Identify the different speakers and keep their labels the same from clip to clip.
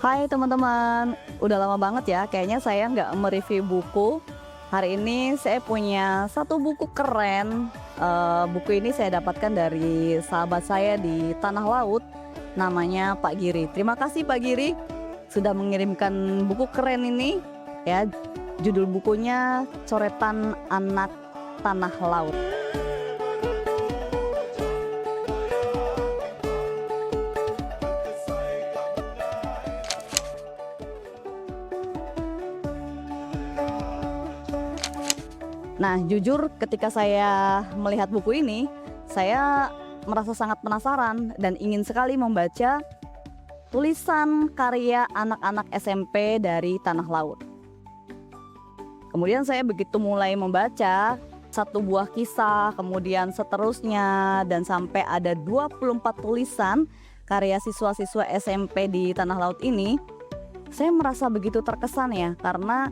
Speaker 1: Hai teman-teman, udah lama banget ya kayaknya saya nggak mereview buku. Hari ini saya punya satu buku keren. Buku ini saya dapatkan dari sahabat saya di Tanah Laut, namanya Pak Giri. Terima kasih Pak Giri sudah mengirimkan buku keren ini. Ya, judul bukunya Coretan Anak Tanah Laut. Nah, jujur ketika saya melihat buku ini, saya merasa sangat penasaran dan ingin sekali membaca tulisan karya anak-anak SMP dari Tanah Laut. Kemudian saya begitu mulai membaca satu buah kisah, kemudian seterusnya, dan sampai ada 24 tulisan karya siswa-siswa SMP di Tanah Laut ini, saya merasa begitu terkesan ya, karena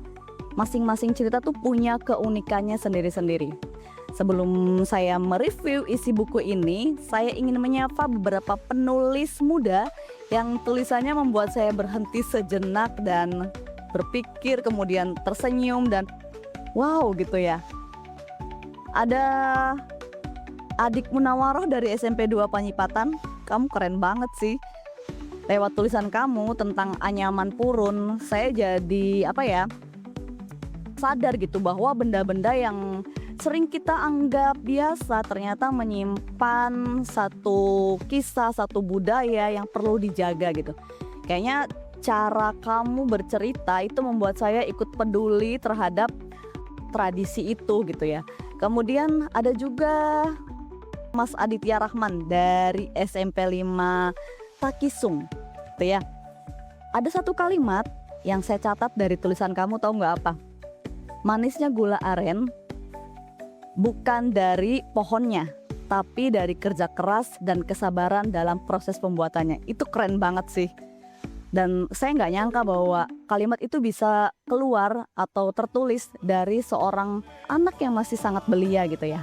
Speaker 1: masing-masing cerita tuh punya keunikannya sendiri-sendiri. Sebelum saya mereview isi buku ini, saya ingin menyapa beberapa penulis muda yang tulisannya membuat saya berhenti sejenak dan berpikir, kemudian tersenyum dan wow gitu ya. Ada Adik Munawaroh dari SMP 2 Panyipatan, kamu keren banget sih. Lewat tulisan kamu tentang anyaman purun, saya jadi sadar gitu bahwa benda-benda yang sering kita anggap biasa ternyata menyimpan satu kisah, satu budaya yang perlu dijaga gitu. Kayaknya cara kamu bercerita itu membuat saya ikut peduli terhadap tradisi itu gitu ya. Kemudian ada juga Mas Aditya Rahman dari SMP 5 Takisung gitu ya. Ada satu kalimat yang saya catat dari tulisan kamu, tahu nggak apa? Manisnya gula aren bukan dari pohonnya, tapi dari kerja keras dan kesabaran dalam proses pembuatannya. Itu keren banget sih. Dan saya nggak nyangka bahwa kalimat itu bisa keluar atau tertulis dari seorang anak yang masih sangat belia gitu ya.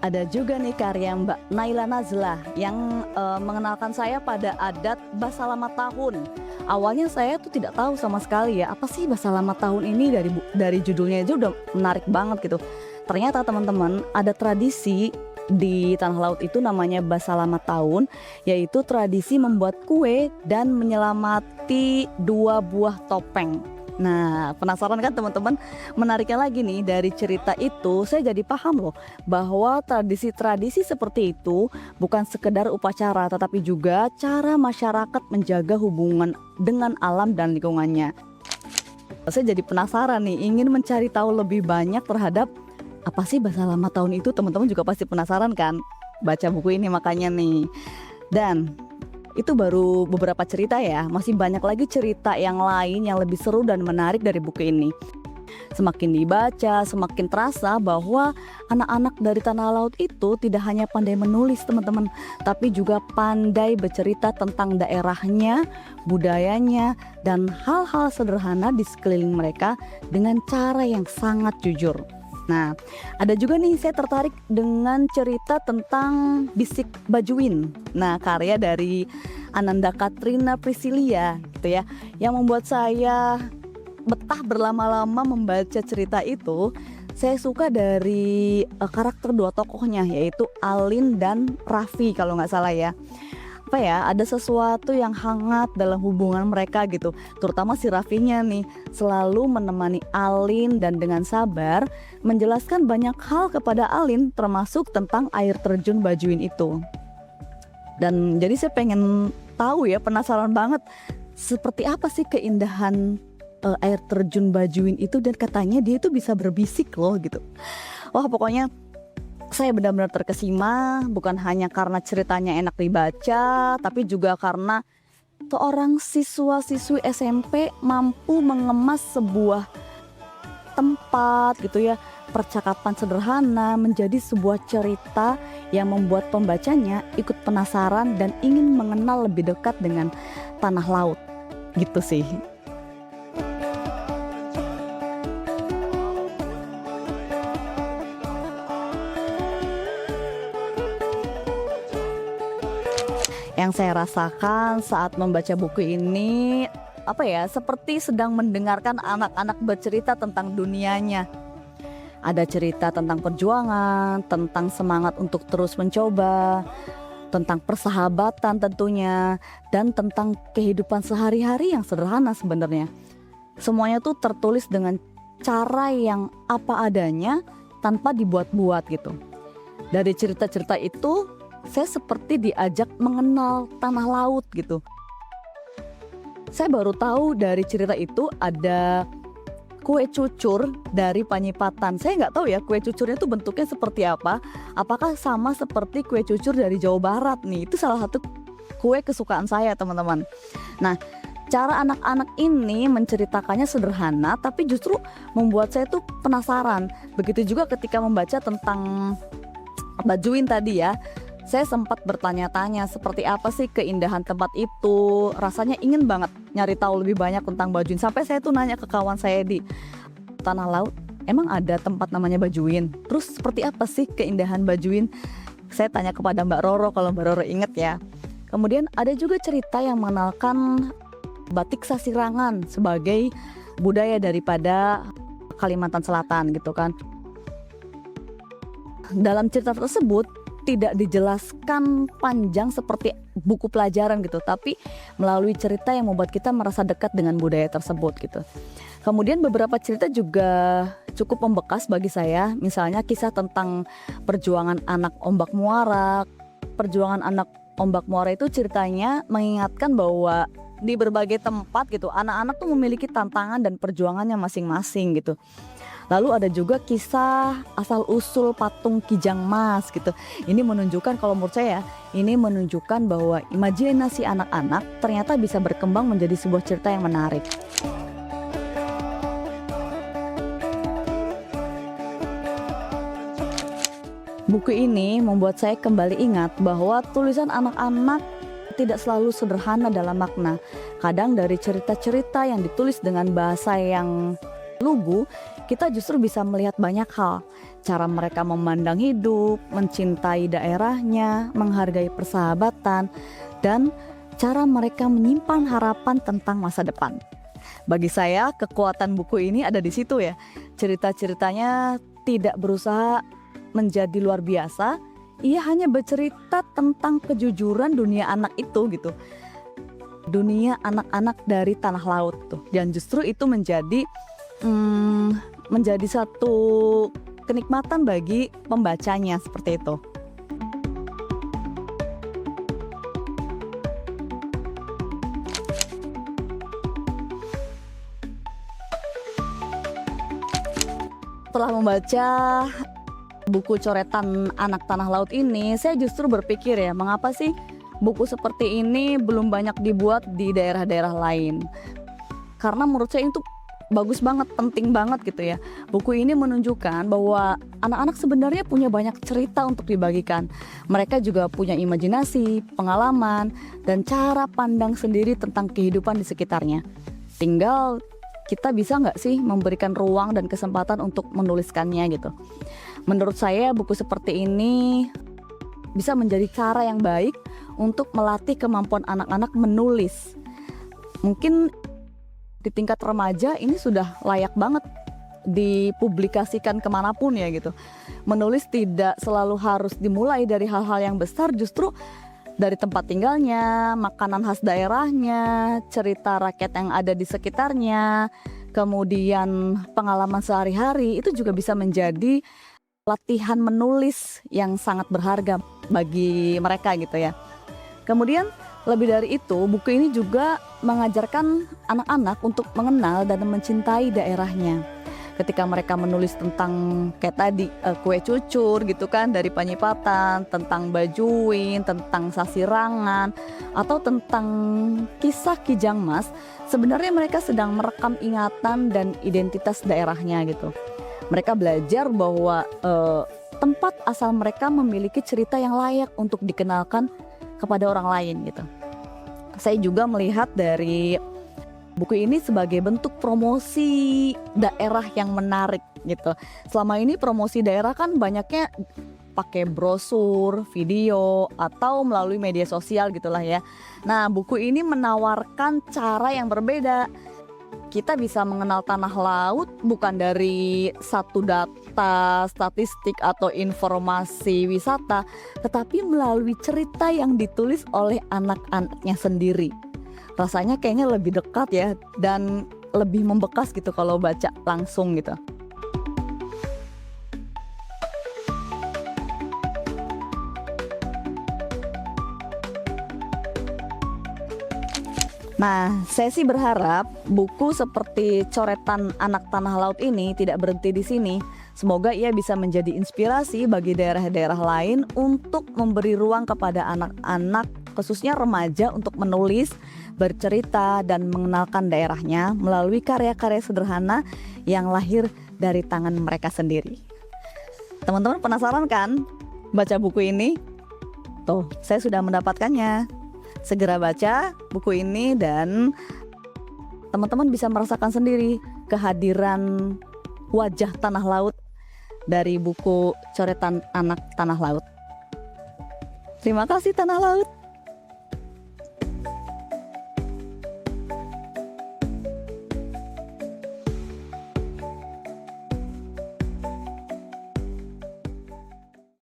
Speaker 1: Ada juga nih karya Mbak Naila Nazlah yang mengenalkan saya pada adat Basalamat Tahun. Awalnya saya tuh tidak tahu sama sekali ya, apa sih Basalamat Tahun ini, dari judulnya aja udah menarik banget gitu. Ternyata teman-teman, ada tradisi di Tanah Laut itu namanya Basalamat Tahun, yaitu tradisi membuat kue dan menyelamati 2 buah topeng. Nah, penasaran kan teman-teman? Menariknya lagi nih, dari cerita itu saya jadi paham loh bahwa tradisi-tradisi seperti itu bukan sekedar upacara, tetapi juga cara masyarakat menjaga hubungan dengan alam dan lingkungannya. Saya jadi penasaran nih, ingin mencari tahu lebih banyak terhadap apa sih Basalamat Tahun itu. Teman-teman juga pasti penasaran kan? Baca buku ini makanya nih. Dan itu baru beberapa cerita ya, masih banyak lagi cerita yang lain yang lebih seru dan menarik dari buku ini. Semakin dibaca, semakin terasa bahwa anak-anak dari Tanah Laut itu tidak hanya pandai menulis teman-teman, tapi juga pandai bercerita tentang daerahnya, budayanya, dan hal-hal sederhana di sekeliling mereka dengan cara yang sangat jujur. Nah, ada juga nih saya tertarik dengan cerita tentang Bisik Bajuin. Nah, karya dari Ananda Katrina Priscilia gitu ya, yang membuat saya betah berlama-lama membaca cerita itu. Saya suka dari karakter 2 tokohnya, yaitu Alin dan Raffi kalau nggak salah ya. Ada sesuatu yang hangat dalam hubungan mereka gitu. Terutama si Raffinya nih selalu menemani Alin dan dengan sabar menjelaskan banyak hal kepada Alin, termasuk tentang air terjun Bajuin itu. Dan jadi saya pengen tahu ya, penasaran banget seperti apa sih keindahan air terjun Bajuin itu, dan katanya dia itu bisa berbisik loh gitu. Wah, pokoknya saya benar-benar terkesima, bukan hanya karena ceritanya enak dibaca, tapi juga karena seorang siswa-siswi SMP mampu mengemas sebuah tempat gitu ya, percakapan sederhana menjadi sebuah cerita yang membuat pembacanya ikut penasaran dan ingin mengenal lebih dekat dengan Tanah Laut gitu sih. Yang saya rasakan saat membaca buku ini, apa ya, seperti sedang mendengarkan anak-anak bercerita tentang dunianya. Ada cerita tentang perjuangan, tentang semangat untuk terus mencoba, tentang persahabatan tentunya, dan tentang kehidupan sehari-hari yang sederhana sebenarnya. Semuanya tuh tertulis dengan cara yang apa adanya tanpa dibuat-buat gitu. Dari cerita-cerita itu saya seperti diajak mengenal tanah laut gitu. Saya baru tahu dari cerita itu ada kue cucur dari Panyipatan. Saya nggak tahu ya kue cucurnya itu bentuknya seperti apa. Apakah sama seperti kue cucur dari Jawa Barat nih? Itu salah satu kue kesukaan saya, teman-teman. Nah, cara anak-anak ini menceritakannya sederhana tapi justru membuat saya tuh penasaran. Begitu juga ketika membaca tentang Bajuin tadi ya. Saya sempat bertanya-tanya seperti apa sih keindahan tempat itu. Rasanya ingin banget nyari tahu lebih banyak tentang Bajuin. Sampai saya tuh nanya ke kawan saya di Tanah Laut, emang ada tempat namanya Bajuin? Terus seperti apa sih keindahan Bajuin? Saya tanya kepada Mbak Roro, kalau Mbak Roro inget ya. Kemudian ada juga cerita yang mengenalkan batik Sasirangan sebagai budaya daripada Kalimantan Selatan gitu kan. Dalam cerita tersebut tidak dijelaskan panjang seperti buku pelajaran gitu, tapi melalui cerita yang membuat kita merasa dekat dengan budaya tersebut gitu. Kemudian beberapa cerita juga cukup membekas bagi saya, misalnya kisah tentang perjuangan anak ombak muara. Perjuangan anak ombak muara itu ceritanya mengingatkan bahwa di berbagai tempat gitu, anak-anak tuh memiliki tantangan dan perjuangannya masing-masing gitu. Lalu ada juga kisah asal-usul patung Kijang Mas gitu. Ini menunjukkan, kalau menurut saya, ini menunjukkan bahwa imajinasi anak-anak ternyata bisa berkembang menjadi sebuah cerita yang menarik. Buku ini membuat saya kembali ingat bahwa tulisan anak-anak tidak selalu sederhana dalam makna. Kadang dari cerita-cerita yang ditulis dengan bahasa yang lugu, kita justru bisa melihat banyak hal. Cara mereka memandang hidup, mencintai daerahnya, menghargai persahabatan, dan cara mereka menyimpan harapan tentang masa depan. Bagi saya, kekuatan buku ini ada di situ ya. Cerita-ceritanya tidak berusaha menjadi luar biasa, ia hanya bercerita tentang kejujuran dunia anak itu gitu. Dunia anak-anak dari tanah laut tuh. Dan justru itu menjadi satu kenikmatan bagi pembacanya seperti itu. Setelah membaca buku coretan anak tanah laut ini, saya justru berpikir ya, mengapa sih buku seperti ini belum banyak dibuat di daerah-daerah lain? Karena menurut saya itu bagus banget, penting banget gitu ya. Buku ini menunjukkan bahwa anak-anak sebenarnya punya banyak cerita untuk dibagikan. Mereka juga punya imajinasi, pengalaman, dan cara pandang sendiri tentang kehidupan di sekitarnya. Tinggal kita bisa nggak sih memberikan ruang dan kesempatan untuk menuliskannya gitu. Menurut saya buku seperti ini bisa menjadi cara yang baik untuk melatih kemampuan anak-anak menulis. Mungkin di tingkat remaja ini sudah layak banget dipublikasikan kemanapun ya gitu. Menulis tidak selalu harus dimulai dari hal-hal yang besar, justru dari tempat tinggalnya, makanan khas daerahnya, cerita rakyat yang ada di sekitarnya, kemudian pengalaman sehari-hari, itu juga bisa menjadi latihan menulis yang sangat berharga bagi mereka gitu ya. Kemudian lebih dari itu, buku ini juga mengajarkan anak-anak untuk mengenal dan mencintai daerahnya. Ketika mereka menulis tentang kayak tadi kue cucur gitu kan dari Panyipatan, tentang Bajuin, tentang Sasirangan, atau tentang kisah Kijang Mas, sebenarnya mereka sedang merekam ingatan dan identitas daerahnya gitu. Mereka belajar bahwa tempat asal mereka memiliki cerita yang layak untuk dikenalkan kepada orang lain gitu. Saya juga melihat dari buku ini sebagai bentuk promosi daerah yang menarik gitu. Selama ini promosi daerah kan banyaknya pakai brosur, video, atau melalui media sosial gitulah ya. Nah, buku ini menawarkan cara yang berbeda. Kita bisa mengenal tanah laut bukan dari satu data, statistik, atau informasi wisata, tetapi melalui cerita yang ditulis oleh anak-anaknya sendiri. Rasanya kayaknya lebih dekat ya, dan lebih membekas gitu kalau baca langsung gitu. Nah, saya sih berharap buku seperti Coretan Anak Tanah Laut ini tidak berhenti di sini. Semoga ia bisa menjadi inspirasi bagi daerah-daerah lain untuk memberi ruang kepada anak-anak, khususnya remaja, untuk menulis, bercerita, dan mengenalkan daerahnya melalui karya-karya sederhana yang lahir dari tangan mereka sendiri. Teman-teman penasaran kan baca buku ini? Tuh, saya sudah mendapatkannya. Segera baca buku ini dan teman-teman bisa merasakan sendiri kehadiran wajah tanah laut dari buku Coretan Anak Tanah Laut. Terima kasih Tanah Laut.